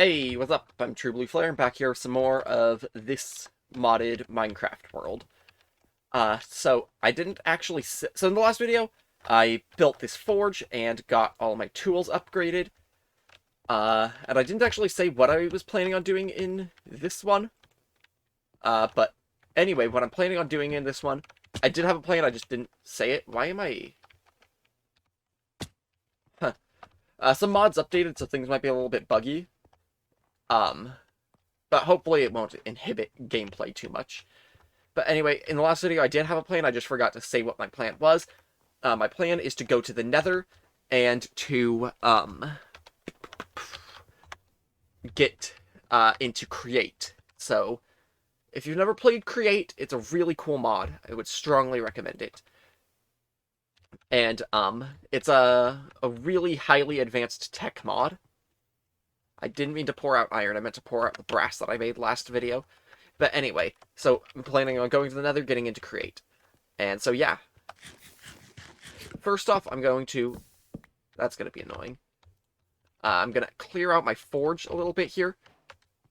Hey, what's up? I'm True Blue Flare. I'm back here with some more of this modded Minecraft world. So I didn't actually so in the last video, I built this forge and got all my tools upgraded. And I didn't actually say what I was planning on doing in this one. But anyway, what I'm planning on doing in this one, I did have a plan, I just didn't say it. Why am I... Huh. Some mods updated, so things might be a little bit buggy. Um, but hopefully it won't inhibit gameplay too much. But anyway, in the last video I did have a plan, I just forgot to say what my plan was. My plan is to go to the Nether and to, get, into Create. So, if you've never played Create, it's a really cool mod. I would strongly recommend it. And, it's a really highly advanced tech mod. I didn't mean to pour out iron, I meant to pour out the brass that I made last video. But anyway, so I'm planning on going to the Nether, getting into Create. And so, yeah. First off, I'm going to... That's going to be annoying. I'm going to clear out my forge a little bit here.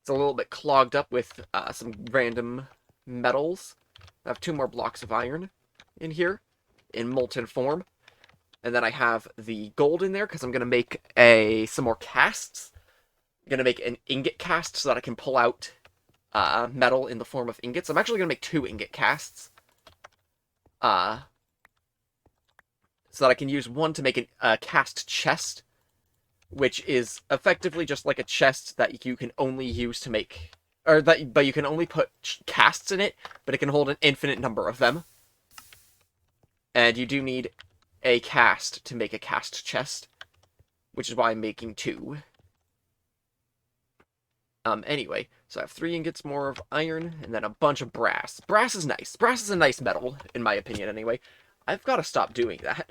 It's a little bit clogged up with some random metals. I have 2 more blocks of iron in here, in molten form. And then I have the gold in there, because I'm going to make some more casts. I'm going to make an ingot cast so that I can pull out metal in the form of ingots. I'm actually going to make 2 ingot casts. So that I can use one to make a cast chest, which is effectively just like a chest that you can only use to make... but you can only put casts in it, but it can hold an infinite number of them. And you do need a cast to make a cast chest, which is why I'm making 2. Anyway, so I have 3 ingots more of iron, and then a bunch of brass. Brass is nice. Brass is a nice metal, in my opinion, anyway. I've got to stop doing that.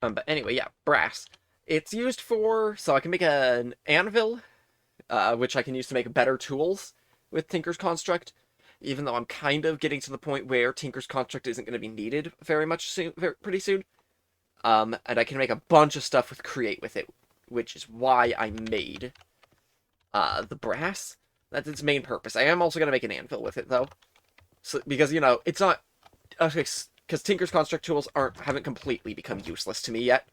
But anyway, yeah, brass. It's used for... So I can make an anvil, which I can use to make better tools with Tinker's Construct, even though I'm kind of getting to the point where Tinker's Construct isn't going to be needed very much soon, pretty soon. And I can make a bunch of stuff with Create with it, which is why I made... the brass. That's its main purpose. I am also going to make an anvil with it, though. So, because, you know, it's not... Because Tinker's Construct tools haven't completely become useless to me yet.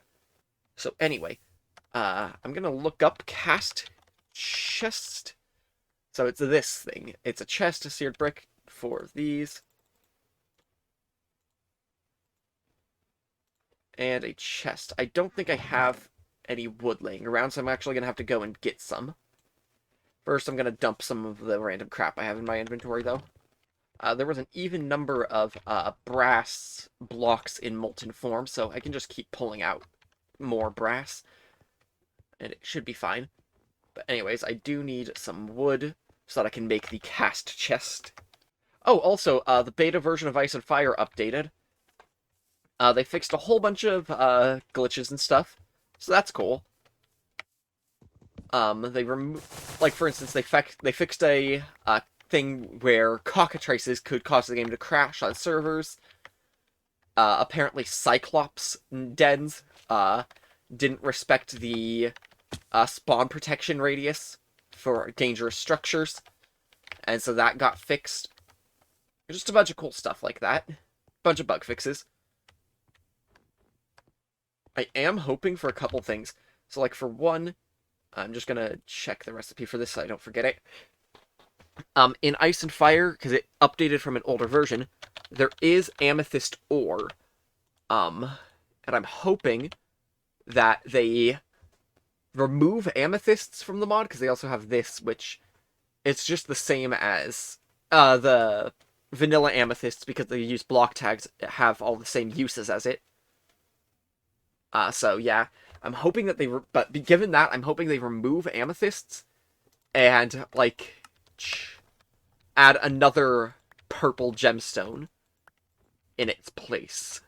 So, anyway. I'm going to look up cast chest. So, it's this thing. It's a chest, a seared brick, 4 of these. And a chest. I don't think I have any wood laying around, so I'm actually going to have to go and get some. First, I'm going to dump some of the random crap I have in my inventory, though. There was an even number of brass blocks in molten form, so I can just keep pulling out more brass. And it should be fine. But anyways, I do need some wood so that I can make the cast chest. Oh, also, the beta version of Ice and Fire updated. They fixed a whole bunch of glitches and stuff, so that's cool. They like, for instance, they fixed a thing where cockatrices could cause the game to crash on servers. Apparently Cyclops dens didn't respect the spawn protection radius for dangerous structures, and so that got fixed. Just a bunch of cool stuff like that. Bunch of bug fixes. I am hoping for a couple things. So, like, for one, I'm just gonna check the recipe for this so I don't forget it. In Ice and Fire, because it updated from an older version, there is amethyst ore. And I'm hoping that they remove amethysts from the mod, because they also have this, which it's just the same as the vanilla amethysts, because they use block tags that have all the same uses as it. So yeah, I'm hoping that but given that, I'm hoping they remove amethysts and, like, add another purple gemstone in its place.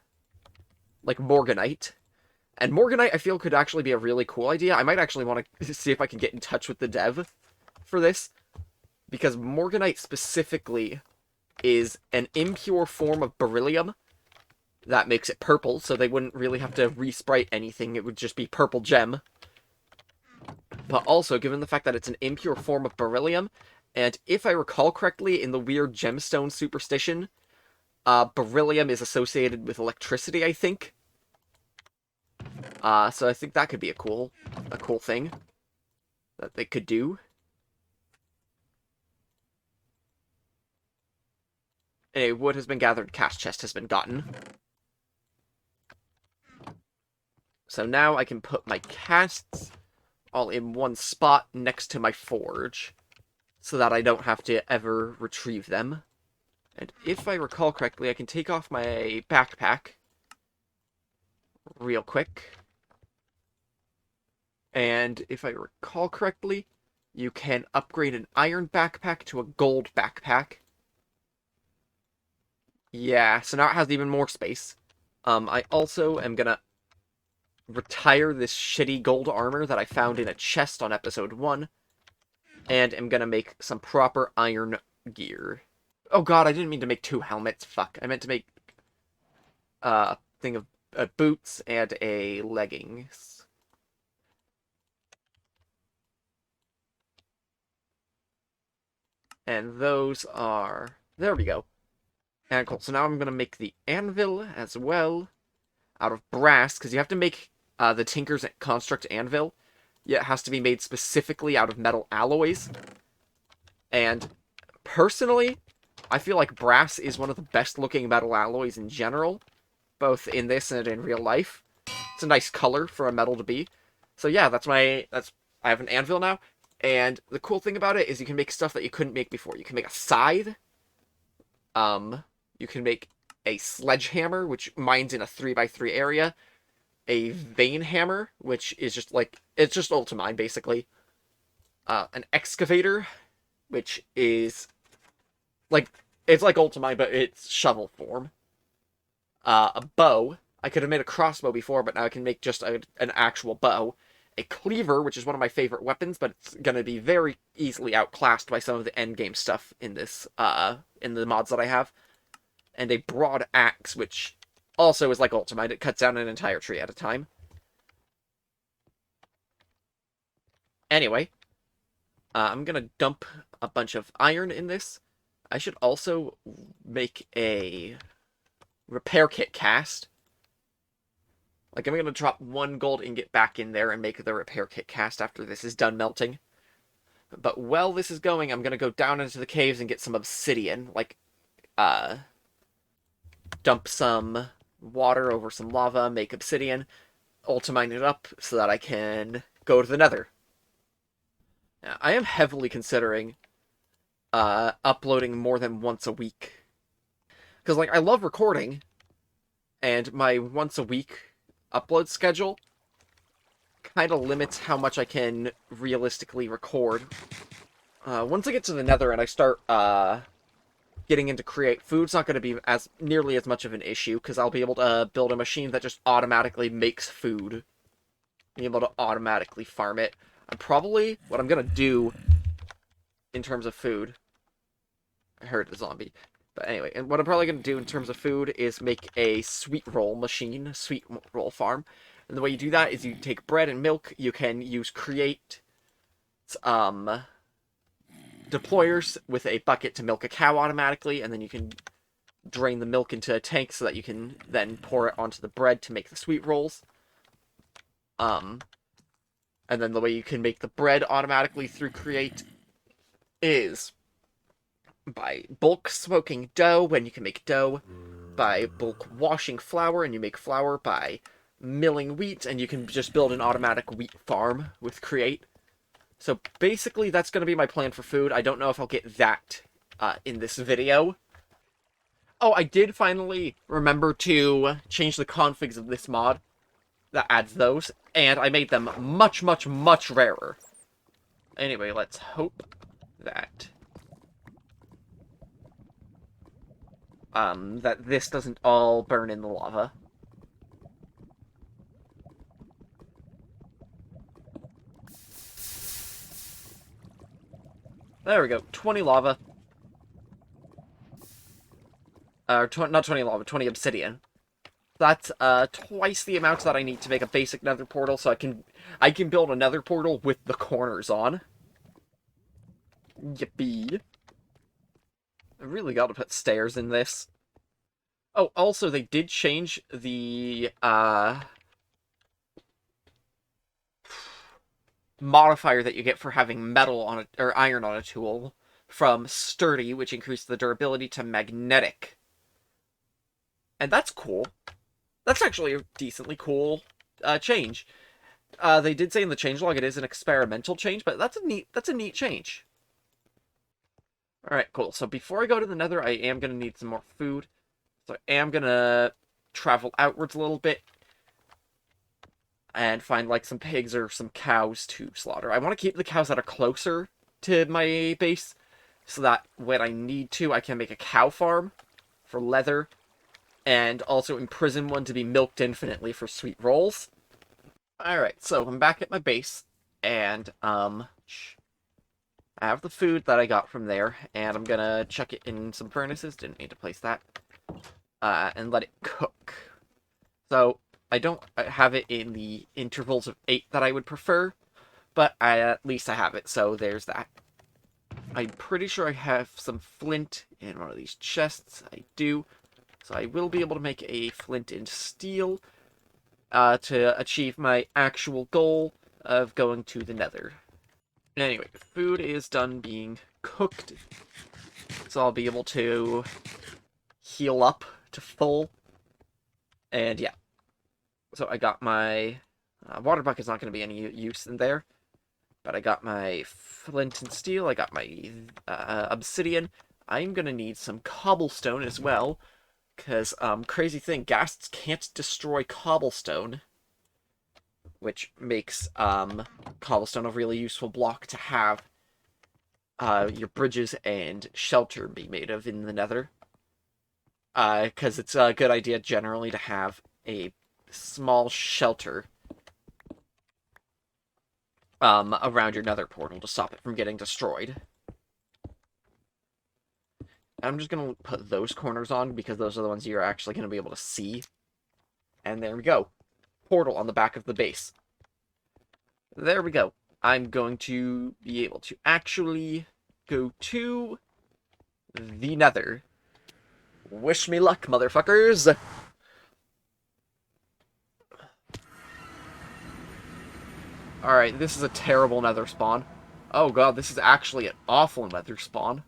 Like Morganite. And Morganite, I feel, could actually be a really cool idea. I might actually want to see if I can get in touch with the dev for this. Because Morganite specifically is an impure form of beryllium that makes it purple, so they wouldn't really have to resprite anything. It would just be purple gem. but also given the fact that it's an impure form of beryllium, and if I recall correctly, in the weird gemstone superstition, beryllium is associated with electricity, I think. So I think that could be a cool thing that they could do. Anyway, wood has been gathered, cast chest has been gotten. So now I can put my casts all in one spot next to my forge, so that I don't have to ever retrieve them. And if I recall correctly, I can take off my backpack real quick. And if I recall correctly, you can upgrade an iron backpack to a gold backpack. Yeah, so now it has even more space. I also am gonna retire this shitty gold armor that I found in a chest on episode 1, and am gonna make some proper iron gear. Oh god, I didn't mean to make 2 helmets, fuck. I meant to make a thing of boots and a leggings. And those are... There we go. And cool, so now I'm gonna make the anvil as well, out of brass, because you have to make the Tinker's Construct anvil. Yeah, it has to be made specifically out of metal alloys. And personally, I feel like brass is one of the best looking metal alloys in general, both in this and in real life. It's a nice color for a metal to be. So yeah, I have an anvil now, and the cool thing about it is you can make stuff that you couldn't make before. You can make a scythe. You can make a sledgehammer, which mines in a 3x3 area. A vein hammer, which is just like, it's just ultimine, basically. An excavator, which is like, it's like ultimine, but it's shovel form. A bow. I could have made a crossbow before, but now I can make just an actual bow. A cleaver, which is one of my favorite weapons, but it's going to be very easily outclassed by some of the endgame stuff in this, in the mods that I have. And a broad axe, which also is like ultimate. It cuts down an entire tree at a time. Anyway, I'm gonna dump a bunch of iron in this. I should also make a repair kit cast. Like, I'm gonna drop 1 gold ingot back in there and make the repair kit cast after this is done melting. But while this is going, I'm gonna go down into the caves and get some obsidian. Like, dump some water over some lava, make obsidian, ultimine it up so that I can go to the Nether. Now, I am heavily considering uploading more than once a week. Because, like, I love recording, and my once a week upload schedule kind of limits how much I can realistically record. Once I get to the Nether and I start getting into create food, it's not going to be nearly as much of an issue, because I'll be able to build a machine that just automatically makes food. Be able to automatically farm it. And probably what I'm going to do in terms of food... I heard a zombie. But anyway, and what I'm probably going to do in terms of food is make a sweet roll machine, sweet roll farm. And the way you do that is you take bread and milk, you can use create deployers with a bucket to milk a cow automatically, and then you can drain the milk into a tank so that you can then pour it onto the bread to make the sweet rolls. And then the way you can make the bread automatically through create is by bulk smoking dough, when you can make dough, by bulk washing flour, and you make flour, by milling wheat, and you can just build an automatic wheat farm with create. So basically, that's going to be my plan for food. I don't know if I'll get that in this video. Oh, I did finally remember to change the configs of this mod that adds those, and I made them much, much, much rarer. Anyway, let's hope that that this doesn't all burn in the lava. There we go. 20 lava. Not 20 lava, 20 obsidian. That's twice the amount that I need to make a basic nether portal, so I can build another portal with the corners on. Yippee. I really gotta put stairs in this. Oh, also, they did change the, modifier that you get for having metal on a, or iron on a tool from sturdy, which increased the durability, to magnetic. And that's cool. That's actually a decently cool change. They did say in the changelog it is an experimental change, but that's a neat change. Alright, cool. So before I go to the nether, I am going to need some more food. So I am going to travel outwards a little bit and find, like, some pigs or some cows to slaughter. I want to keep the cows that are closer to my base, so that when I need to, I can make a cow farm for leather, and also imprison one to be milked infinitely for sweet rolls. Alright, so I'm back at my base, and, I have the food that I got from there, and I'm gonna chuck it in some furnaces, didn't need to place that, and let it cook. So, I don't have it in the intervals of 8 that I would prefer, but at least I have it, so there's that. I'm pretty sure I have some flint in one of these chests. I do. So I will be able to make a flint and steel to achieve my actual goal of going to the nether. Anyway, food is done being cooked, so I'll be able to heal up to full. And yeah. So I got my water bucket's not going to be any use in there. But I got my flint and steel, I got my obsidian. I'm going to need some cobblestone as well. Because, crazy thing, ghasts can't destroy cobblestone. Which makes, cobblestone a really useful block to have your bridges and shelter be made of in the nether. Because it's a good idea generally to have a small shelter around your nether portal to stop it from getting destroyed. I'm just going to put those corners on because those are the ones you're actually going to be able to see. And there we go. Portal on the back of the base. There we go. I'm going to be able to actually go to the nether. Wish me luck, motherfuckers! Alright, this is a terrible nether spawn. Oh god, this is actually an awful nether spawn.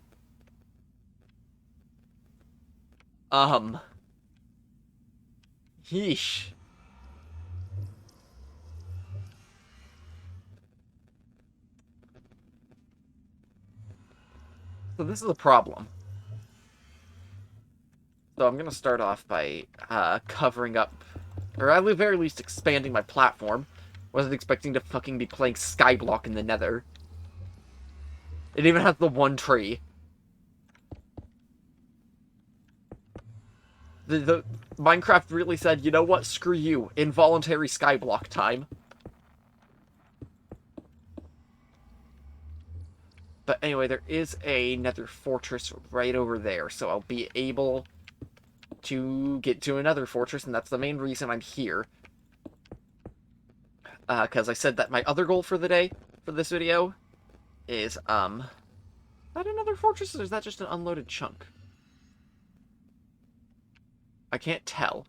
Yeesh. So this is a problem. So I'm gonna start off by, covering up, or at the very least expanding my platform. Wasn't expecting to fucking be playing Skyblock in the nether. It even has the one tree. The Minecraft really said, you know what, screw you, involuntary Skyblock time. But anyway, there is a nether fortress right over there, so I'll be able to get to another fortress, and that's the main reason I'm here. Because I said that my other goal for the day, for this video, is, is that another fortress, or is that just an unloaded chunk? I can't tell.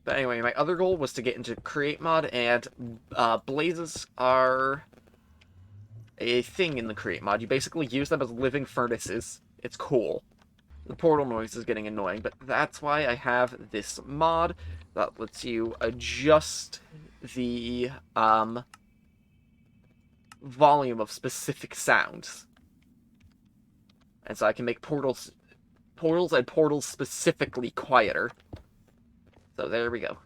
But anyway, my other goal was to get into create mod, and blazes are a thing in the create mod. You basically use them as living furnaces. It's cool. The portal noise is getting annoying, but that's why I have this mod that lets you adjust the volume of specific sounds. And so I can make portals and portals specifically quieter. So there we go.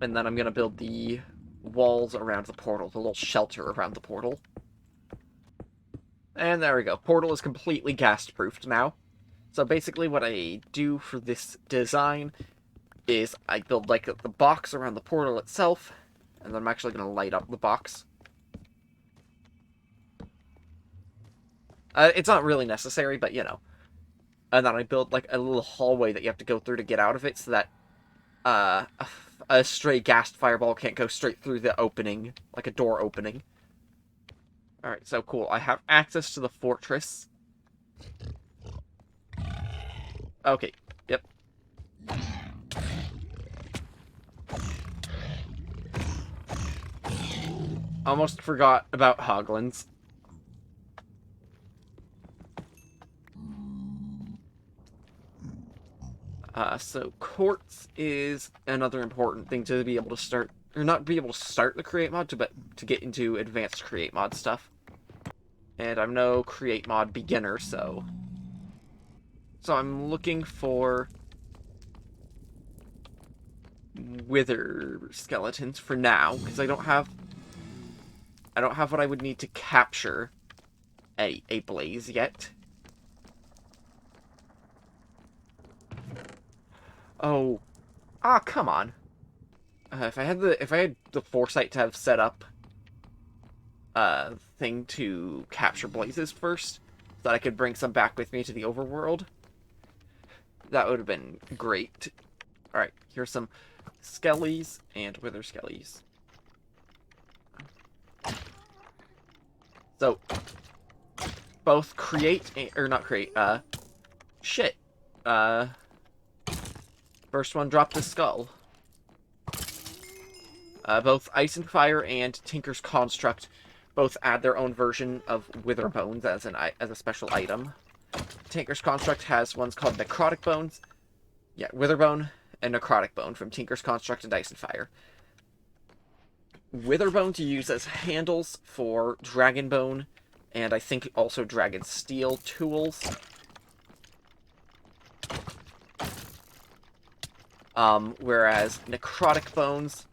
And then I'm going to build the walls around the portal, the little shelter around the portal. And there we go. Portal is completely ghast-proofed now. So basically what I do for this design is I build, like, the box around the portal itself, and then I'm actually going to light up the box. It's not really necessary, but, you know. and then I build like a little hallway that you have to go through to get out of it, so that uh, a stray ghast fireball can't go straight through the opening, like a door opening. Alright, so cool. I have access to the fortress. Okay, yep. Almost forgot about hoglins. So quartz is another important thing to be able to start, or not be able to start the create mod, but to get into advanced create mod stuff. And I'm no create mod beginner, so I'm looking for wither skeletons for now, because I don't have what I would need to capture a blaze yet. Oh, come on. If I had the foresight to have set up a thing to capture blazes first, so that I could bring some back with me to the overworld, that would have been great. Alright, here's some skellies and wither skellies. So, both create, or not create, shit. First one dropped a skull. Both Ice and Fire and Tinker's Construct both add their own version of Wither Bones as a special item. Tinker's Construct has ones called Necrotic Bones. Yeah, Wither Bone and Necrotic Bone from Tinker's Construct and Ice and Fire. Wither Bones you use as handles for Dragon Bone, and I think also Dragon Steel tools. Whereas Necrotic Bones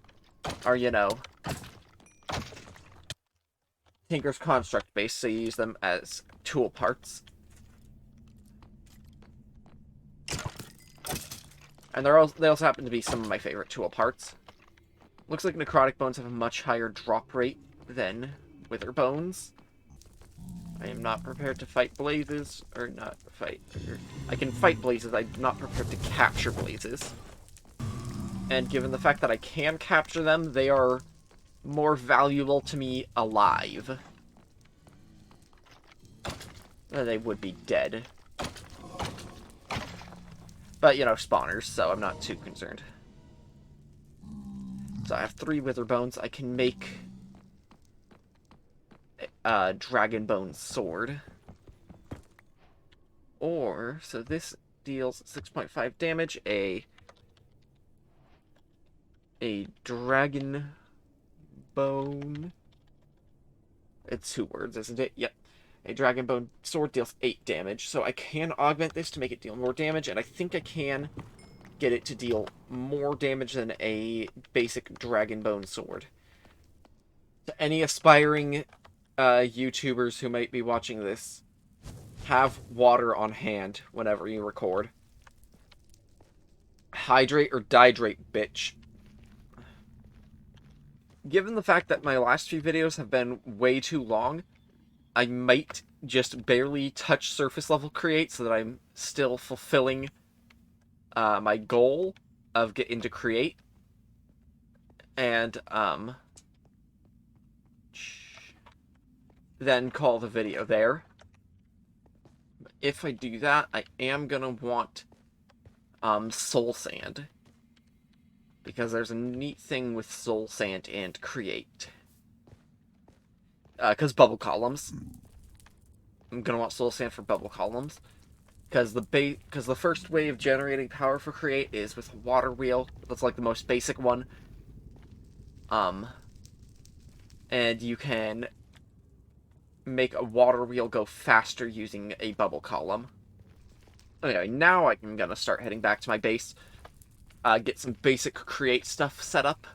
are, you know, Tinker's Construct based, so you use them as tool parts. And they also happen to be some of my favorite tool parts. Looks like Necrotic Bones have a much higher drop rate than Wither Bones. I am not prepared to fight blazes, or not fight. I can fight blazes, I'm not prepared to capture blazes. And given the fact that I can capture them, they are more valuable to me alive than they would be dead. But, you know, spawners, so I'm not too concerned. So I have 3 wither bones. I can make a dragon bone sword. Or, so this deals 6.5 damage, a dragon bone. It's 2 words, isn't it? Yep. A dragon bone sword deals 8 damage, so I can augment this to make it deal more damage, and I think I can get it to deal more damage than a basic dragon bone sword. To any aspiring YouTubers who might be watching this, have water on hand whenever you record. Hydrate or dihydrate, bitch. Given the fact that my last few videos have been way too long, I might just barely touch surface level create so that I'm still fulfilling my goal of getting to create. And then call the video there. If I do that, I am gonna want soul sand. Because there's a neat thing with soul sand and create. Because bubble columns. I'm gonna want soul sand for bubble columns. Because the first way of generating power for create is with a water wheel. That's like the most basic one. And you can make a water wheel go faster using a bubble column. Anyway, now I'm gonna start heading back to my base. Get some basic create stuff set up.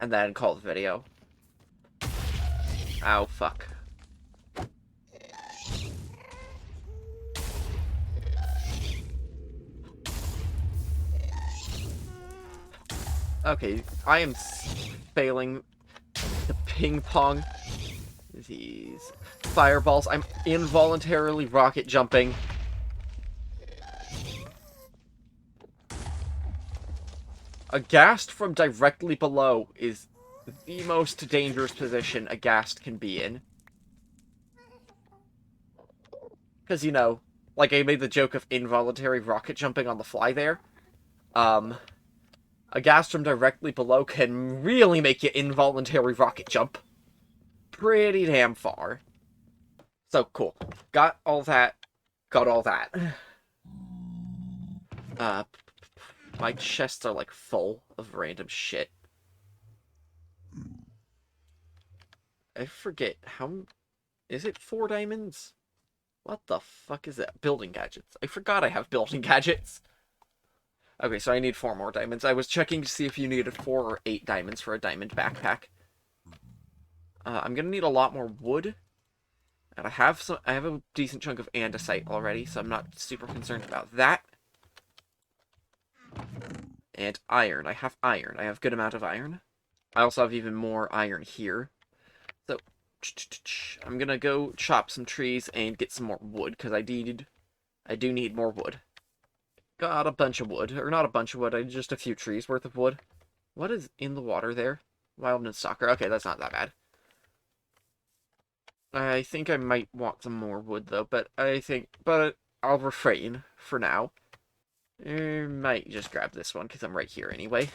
And then call the video. Ow, fuck. Okay, I am failing to ping pong these fireballs. I'm involuntarily rocket jumping. A ghast from directly below is the most dangerous position a ghast can be in. Because, you know, like I made the joke of involuntary rocket jumping on the fly there. Um, a ghast from directly below can really make you involuntary rocket jump pretty damn far. So, cool. Got all that. Got all that. Uh, my chests are, like, full of random shit. I forget, how... Is it 4 diamonds? What the fuck is that? Building gadgets. I forgot I have building gadgets. Okay, so I need 4 more diamonds. I was checking to see if you needed 4 or 8 diamonds for a diamond backpack. I'm gonna need a lot more wood. And I have a decent chunk of andesite already, so I'm not super concerned about that. And iron. I have iron. I have a good amount of iron. I also have even more iron here. So, I'm gonna go chop some trees and get some more wood, because I do need more wood. Got a bunch of wood. Or not a bunch of wood, just a few trees worth of wood. What is in the water there? Wildness stalker. Okay, that's not that bad. I think I might want some more wood, though, but I'll refrain for now. I might just grab this one, because I'm right here anyway.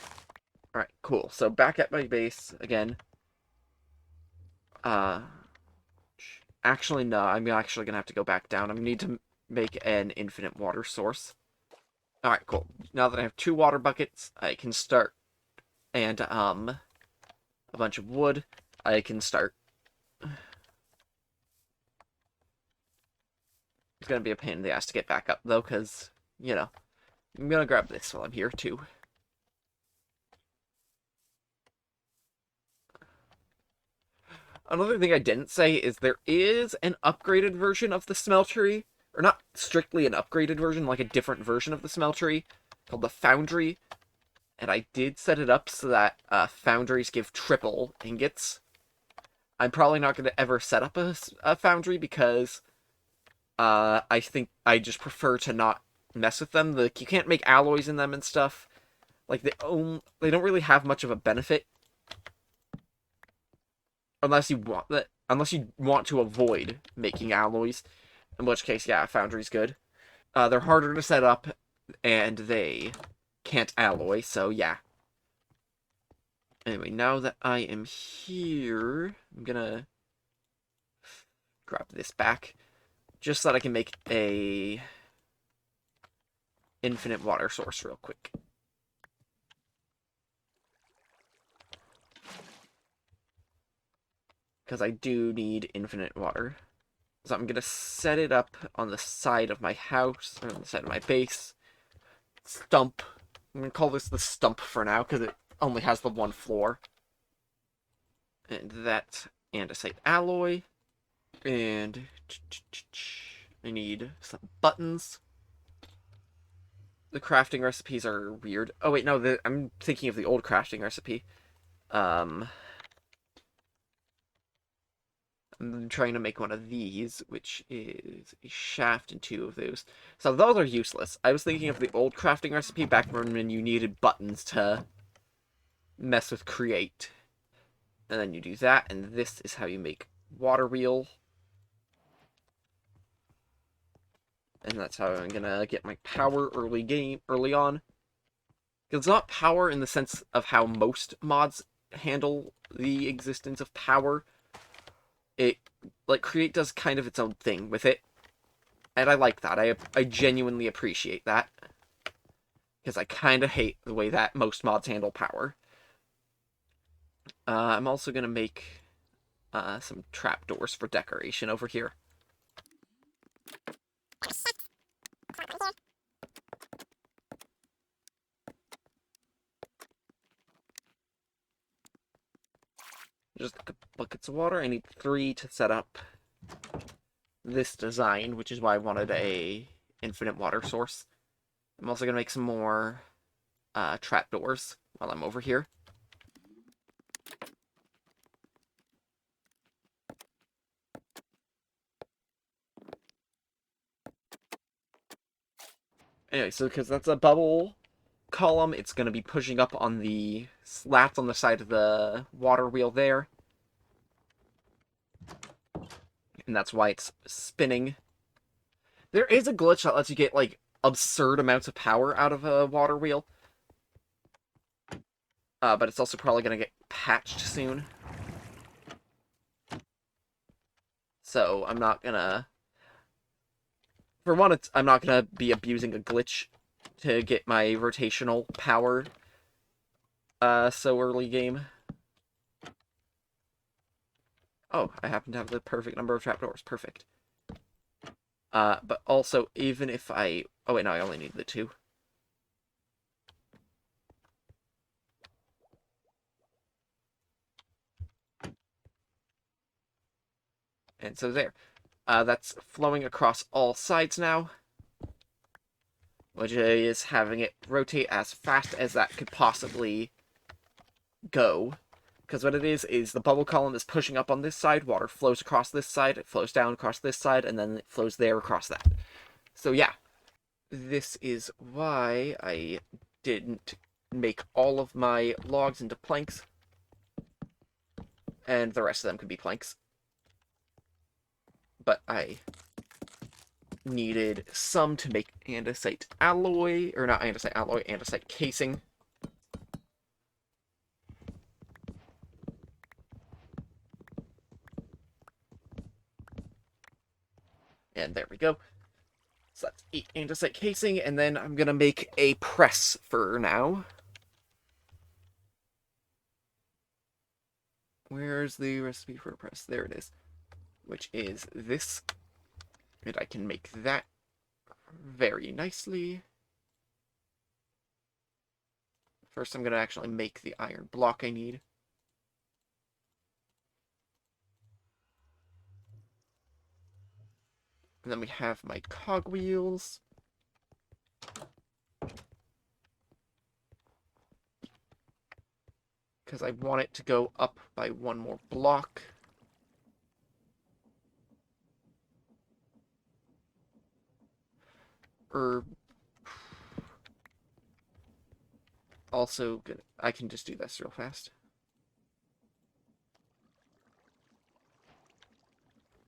Alright, cool. So, back at my base, again. Uh, actually, no, I'm actually gonna have to go back down. I need to make an infinite water source. Alright, cool. Now that I have 2 water buckets, I can start, and, a bunch of wood, I can start. It's gonna be a pain in the ass to get back up, though, because, you know, I'm gonna grab this while I'm here, too. Another thing I didn't say is there is an upgraded version of the smeltery, or not strictly an upgraded version, like a different version of the smeltery, called the Foundry, and I did set it up so that foundries give triple ingots. I'm probably not going to ever set up a foundry because I think I just prefer to not mess with them. Like, you can't make alloys in them and stuff. Like, they don't really have much of a benefit unless you want to avoid making alloys, in which case, yeah, foundry's good. They're harder to set up, and they can't alloy, so yeah. Anyway, now that I am here, I'm gonna grab this back, just so that I can make a infinite water source real quick. Because I do need infinite water. So I'm gonna set it up on the side of my house, or on the side of my base. Stump. I'm gonna call this the stump for now, because it only has the 1 floor. And that andesite alloy. And I need some buttons. The crafting recipes are weird. Oh wait, no, I'm thinking of the old crafting recipe. I'm trying to make one of these, which is a shaft and 2 of those. So those are useless. I was thinking of the old crafting recipe back when you needed buttons to mess with create. And then you do that, and this is how you make water wheel. And that's how I'm gonna get my power early on. It's not power in the sense of how most mods handle the existence of power. It, like, Create does kind of its own thing with it. And I like that. I genuinely appreciate that. Because I kind of hate the way that most mods handle power. I'm also going to make some trapdoors for decoration over here. Just buckets of water. I need 3 to set up this design, which is why I wanted a infinite water source. I'm also going to make some more trapdoors while I'm over here. Anyway, so because that's a bubble column, it's going to be pushing up on the slats on the side of the water wheel there. And that's why it's spinning. There is a glitch that lets you get, like, absurd amounts of power out of a water wheel. But it's also probably going to get patched soon. So I'm not going to... For one, I'm not going to be abusing a glitch to get my rotational power so early game. Oh, I happen to have the perfect number of trapdoors. Perfect. But also, even if I... Oh, wait, no, I only need the 2. And so there. That's flowing across all sides now, which is having it rotate as fast as that could possibly go. Because what it is the bubble column is pushing up on this side, water flows across this side, it flows down across this side, and then it flows there across that. So yeah, this is why I didn't make all of my logs into planks, and the rest of them could be planks. But I needed some to make andesite alloy, or not andesite alloy, andesite casing. And there we go. So that's 8 andesite casing, and then I'm gonna make a press for now. Where's the recipe for a press? There it is. Which is this. And I can make that very nicely. First, I'm going to actually make the iron block I need. And then we have my cogwheels. Because I want it to go up by 1 more block. Also, I can just do this real fast.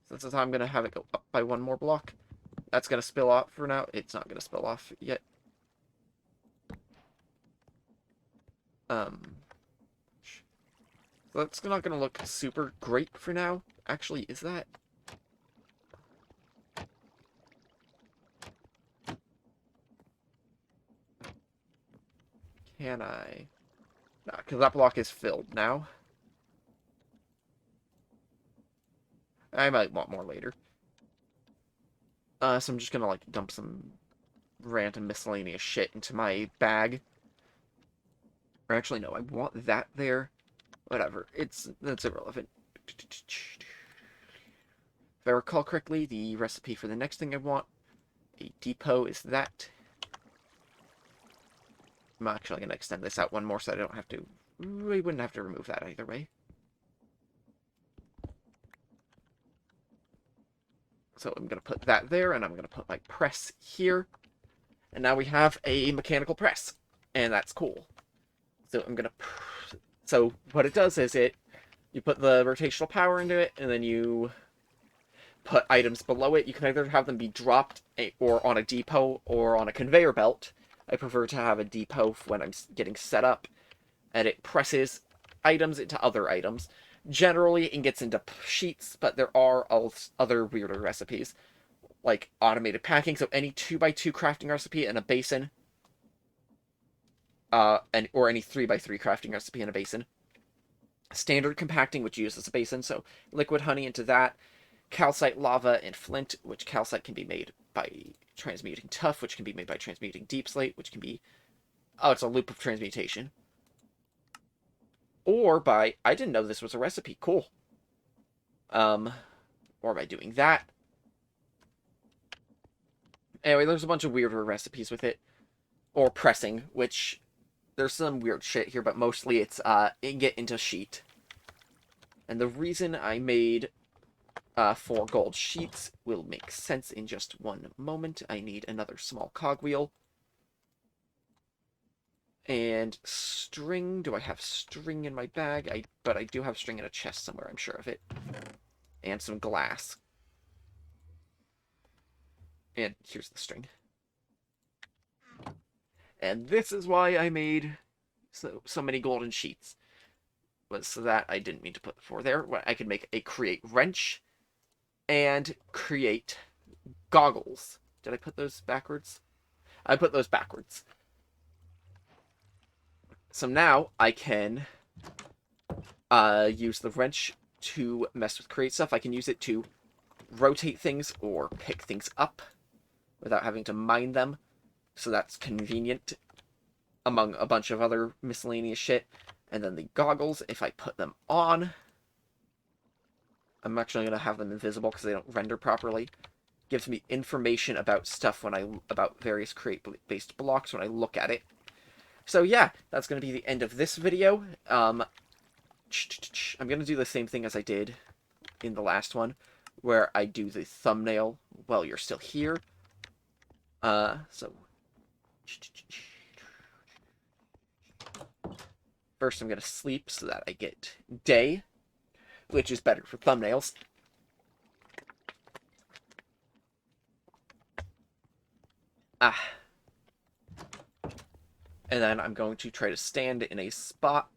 So this is how I'm going to have it go up by 1 more block. That's going to spill off for now. It's not going to spill off yet. So that's not going to look super great for now. Actually, is that? Can I? No, because that block is filled now. I might want more later. So I'm just gonna, like, dump some random miscellaneous shit into my bag. Or actually, no, I want that there. Whatever. That's irrelevant. If I recall correctly, the recipe for the next thing I want, a depot, is that. I'm actually going to extend this out 1 more so I don't have to... We wouldn't have to remove that either way. So I'm going to put that there, and I'm going to put my press here. And now we have a mechanical press. And that's cool. So I'm going to... So what it does is you put the rotational power into it, and then you put items below it. You can either have them be dropped or on a depot or on a conveyor belt. I prefer to have a depot when I'm getting set up, and it presses items into other items. Generally, it gets into sheets, but there are other weirder recipes, like automated packing. So any 2x2 crafting recipe in a basin, or any 3x3 crafting recipe in a basin. Standard compacting, which uses a basin, so liquid honey into that. Calcite, lava, and flint, which calcite can be made by transmuting tuff, which can be made by transmuting deep slate, which can be... Oh, it's a loop of transmutation. Or by... I didn't know this was a recipe. Cool. Or by doing that. Anyway, there's a bunch of weirder recipes with it. Or pressing, which... There's some weird shit here, but mostly it's ingot into sheet. And the reason I made 4 gold sheets will make sense in just 1 moment. I need another small cogwheel. And string. Do I have string in my bag? But I do have string in a chest somewhere, I'm sure of it. And some glass. And here's the string. And this is why I made so many golden sheets. Was so that I didn't mean to put 4 there. I could make a create wrench and create goggles. Did I put those backwards? I put those backwards. So now I can use the wrench to mess with create stuff. I can use it to rotate things or pick things up without having to mine them. So that's convenient among a bunch of other miscellaneous shit. And then the goggles, if I put them on, I'm actually going to have them invisible because they don't render properly. Gives me information about stuff about various create-based blocks when I look at it. So yeah, that's going to be the end of this video. I'm going to do the same thing as I did in the last one, where I do the thumbnail while you're still here. So first I'm going to sleep so that I get day, which is better for thumbnails. And then I'm going to try to stand in a spot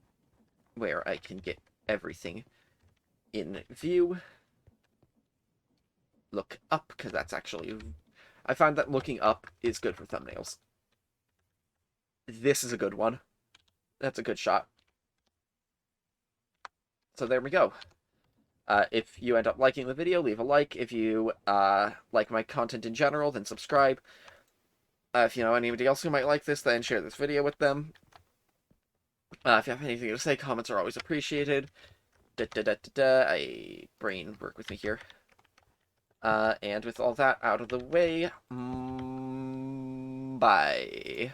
where I can get everything in view. Look up, because that's actually... I find that looking up is good for thumbnails. This is a good one. That's a good shot. So there we go. If you end up liking the video, leave a like. If you like my content in general, then subscribe. If you know anybody else who might like this, then share this video with them. If you have anything to say, comments are always appreciated. Brain, work with me here. And with all that out of the way, bye.